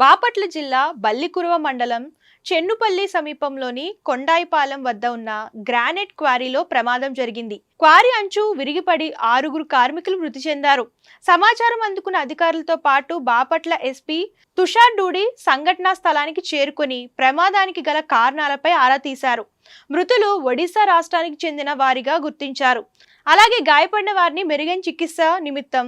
బాపట్ల జిల్లా బల్లికురవ మండలం చెన్నుపల్లి సమీపంలోని కొండాయిపాలెం వద్ద ఉన్న గ్రానైట్ క్వారీలో ప్రమాదం జరిగింది. క్వారీ అంచు విరిగిపడి 6 కార్మికులు మృతి చెందారు. సమాచారం అందుకున్న అధికారులతో పాటు బాపట్ల ఎస్పీ తుషార్ డూడి సంఘటనా స్థలానికి చేరుకొని ప్రమాదానికి గల కారణాలపై ఆరా తీశారు. మృతులు ఒడిశా రాష్ట్రానికి చెందిన వారిగా గుర్తించారు. అలాగే గాయపడిన వారిని మెరుగైన చికిత్స నిమిత్తం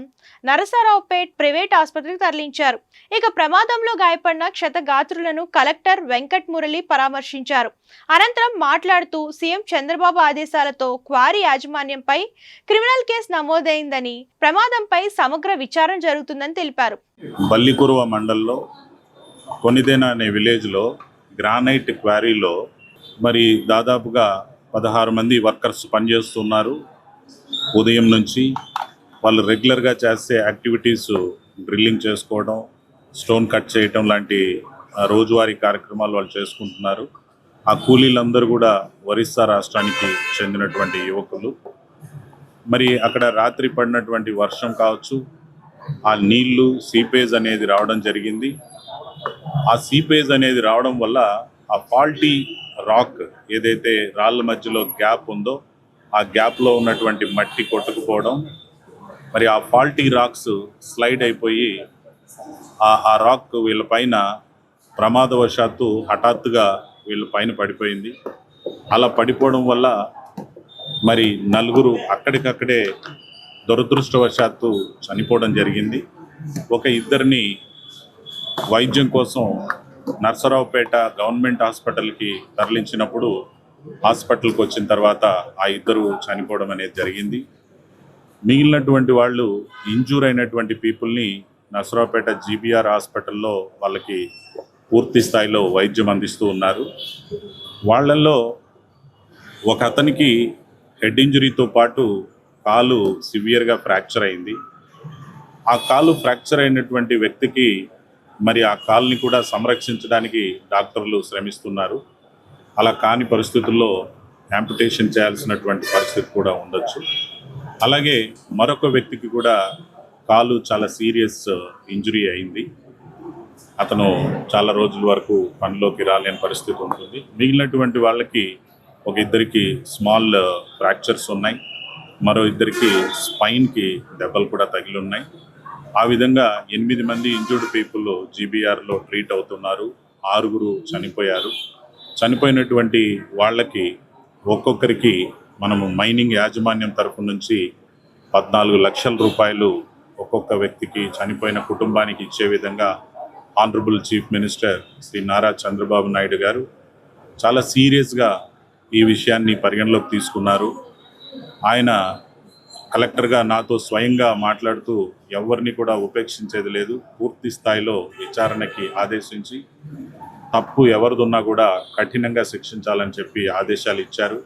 నరసరావుపేట్ ప్రైవేట్ ఆసుపత్రికి తరలించారు. ఇక ప్రమాదంలో గాయపడిన క్షతగాత్రులను కలెక్టర్ వెంకట్ మురళి పరామర్శించారు. అనంతరం మాట్లాడుతూ సీఎం చంద్రబాబు ఆదేశాలతో క్వారీ యాజమాన్యంపై క్రిమినల్ కేసు నమోదైందని, ప్రమాదంపై సమగ్ర విచారణ జరుగుతుందని తెలిపారు. బల్లికురవ మండలంలో కొనిదేన అనే విలేజ్లో గ్రానైట్ క్వారీలో మరి దాదాపుగా 16 మంది వర్కర్స్ పనిచేస్తున్నారు. ఉదయం నుంచి వాళ్ళు రెగ్యులర్గా చేసే యాక్టివిటీస్ డ్రిల్లింగ్ చేసుకోవడం, స్టోన్ కట్ చేయటం లాంటి రోజువారీ కార్యక్రమాలు వాళ్ళు చేసుకుంటున్నారు. ఆ కూలీలందరూ కూడా ఒరిస్సా రాష్ట్రానికి చెందినటువంటి యువకులు. మరి అక్కడ రాత్రి పడినటువంటి వర్షం కావచ్చు, ఆ నీళ్లు సీపేజ్ అనేది రావడం జరిగింది. ఆ సీపేజ్ అనేది రావడం వల్ల ఆ ఫాల్టీ రాక్ ఏదైతే రాళ్ళ మధ్యలో గ్యాప్ ఉందో ఆ గ్యాప్లో ఉన్నటువంటి మట్టి కొట్టుకుపోవడం, మరి ఆ ఫాల్టీ రాక్స్ స్లైడ్ అయిపోయి ఆ రాక్ వీళ్ళ పైన ప్రమాదవశాత్తు హఠాత్తుగా వీళ్ళ పైన పడిపోయింది. అలా పడిపోవడం వల్ల మరి 4 అక్కడికక్కడే దురదృష్టవశాత్తు చనిపోవడం జరిగింది. ఒక 2 వైద్యం కోసం నర్సరావుపేట గవర్నమెంట్ హాస్పిటల్కి తరలించినప్పుడు హాస్పిటల్కి వచ్చిన తర్వాత ఆ 2 చనిపోవడం అనేది జరిగింది. మిగిలినటువంటి వాళ్ళు ఇంజూర్ అయినటువంటి పీపుల్ని నర్సరావుపేట జీబీఆర్ హాస్పిటల్లో వాళ్ళకి పూర్తి స్థాయిలో వైద్యం అందిస్తూ ఉన్నారు. వాళ్ళల్లో ఒక అతనికి హెడ్ ఇంజురీతో పాటు కాలు సివియర్గా ఫ్రాక్చర్ అయింది. ఆ కాలు ఫ్రాక్చర్ అయినటువంటి వ్యక్తికి మరి ఆ కాలుని కూడా సంరక్షించడానికి డాక్టర్లు శ్రమిస్తున్నారు. అలా కాని పరిస్థితుల్లో యాంపుటేషన్ చేయాల్సినటువంటి పరిస్థితి కూడా ఉండొచ్చు. అలాగే మరొక వ్యక్తికి కూడా కాలు చాలా సీరియస్ ఇంజురీ అయింది. అతను చాలా రోజుల వరకు పనిలోకి రాలేని పరిస్థితి ఉంటుంది. మిగిలినటువంటి వాళ్ళకి ఒక 2కి స్మాల్ ఫ్రాక్చర్స్ ఉన్నాయి. మరో 2కి స్పైన్కి దెబ్బలు కూడా తగిలి ఉన్నాయి. ఆ విధంగా 8 మంది ఇంజూర్డ్ పీపుల్ జీబీఆర్లో ట్రీట్ అవుతున్నారు. 6 చనిపోయారు. చనిపోయినటువంటి వాళ్ళకి ఒక్కొక్కరికి మనము మైనింగ్ యాజమాన్యం తరఫు నుంచి 14 లక్షల రూపాయలు ఒక్కొక్క వ్యక్తికి చనిపోయిన కుటుంబానికి ఇచ్చే విధంగా honourable chief minister Shri Nara Chandrababu Naidu garu చాలా సీరియస్గా ఈ విషయాన్ని పరిగణలోకి తీసుకున్నారు. ఆయన కలెక్టర్గా నాతో స్వయంగా మాట్లాడుతూ ఎవరిని కూడా ఉపేక్షించేది లేదు, పూర్తి స్థాయిలో విచారణకి ఆదేశించి తప్పు ఎవరిదున్నా కూడా కఠినంగా శిక్షించాలని చెప్పి ఆదేశాలు ఇచ్చారు.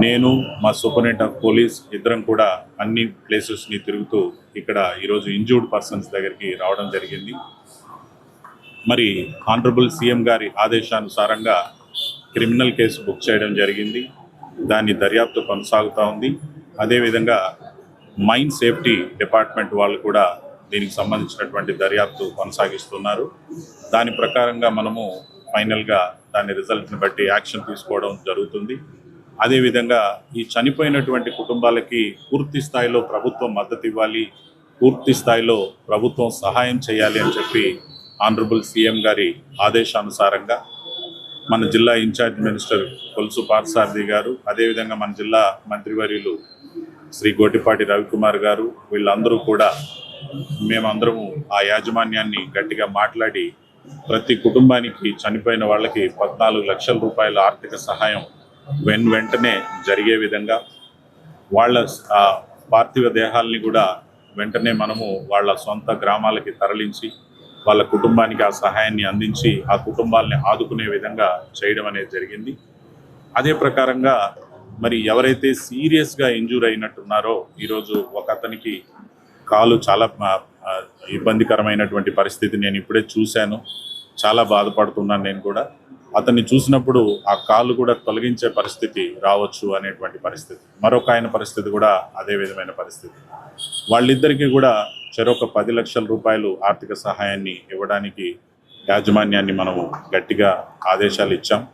నేను మా సూపరింటెండెంట్ ఆఫ్ పోలీస్ ఇద్దరం కూడా అన్ని ప్లేసెస్ని తిరుగుతూ ఇక్కడ ఈరోజు ఇంజూర్డ్ పర్సన్స్ దగ్గరికి రావడం జరిగింది. మరి ఆనరబుల్ సీఎం గారి ఆదేశానుసారంగా క్రిమినల్ కేసు బుక్ చేయడం జరిగింది. దాని దర్యాప్తు కొనసాగుతూ ఉంది. అదేవిధంగా మైన్ సేఫ్టీ డిపార్ట్మెంట్ వాళ్ళు కూడా దీనికి సంబంధించినటువంటి దర్యాప్తు కొనసాగిస్తున్నారు. దాని ప్రకారంగా మనము ఫైనల్గా దాని రిజల్ట్ని బట్టి యాక్షన్ తీసుకోవడం జరుగుతుంది. అదేవిధంగా ఈ చనిపోయినటువంటి కుటుంబాలకి పూర్తి స్థాయిలో ప్రభుత్వం మద్దతు ఇవ్వాలి, పూర్తి స్థాయిలో ప్రభుత్వం సహాయం చేయాలి అని చెప్పి ఆనరబుల్ సీఎం గారి ఆదేశానుసారంగా మన జిల్లా ఇన్ఛార్జ్ మినిస్టర్ కొలుసు పార్థసారథి గారు, అదేవిధంగా మన జిల్లా మంత్రివర్యులు శ్రీ గోటిపాటి రవికుమార్ గారు, వీళ్ళందరూ కూడా మేమందరము ఆ యాజమాన్యాన్ని గట్టిగా మాట్లాడి ప్రతి కుటుంబానికి చనిపోయిన వాళ్ళకి 14 లక్షల రూపాయల ఆర్థిక సహాయం వెంటనే జరిగే విధంగా వాళ్ళ పార్థివ దేహాలని కూడా వెంటనే మనము వాళ్ళ సొంత గ్రామాలకి తరలించి వాళ్ళ కుటుంబానికి ఆ సహాయాన్ని అందించి ఆ కుటుంబాలని ఆదుకునే విధంగా చేయడం అనేది జరిగింది. అదే ప్రకారంగా మరి ఎవరైతే సీరియస్గా ఇంజూర్ అయినట్టున్నారో ఈరోజు ఒక అతనికి కాలు చాలా ఇబ్బందికరమైనటువంటి పరిస్థితి నేను ఇప్పుడే చూశాను. చాలా బాధపడుతున్నాను నేను కూడా. అతన్ని చూసినప్పుడు ఆ కాలు కూడా తొలగించే పరిస్థితి రావచ్చు అనేటువంటి పరిస్థితి. మరొక ఆయన పరిస్థితి కూడా అదే విధమైన పరిస్థితి. వాళ్ళిద్దరికీ కూడా చెరొక 10 లక్షల రూపాయలు ఆర్థిక సహాయాన్ని ఇవ్వడానికి యాజమాన్యాన్ని మనము గట్టిగా ఆదేశాలు ఇచ్చాం.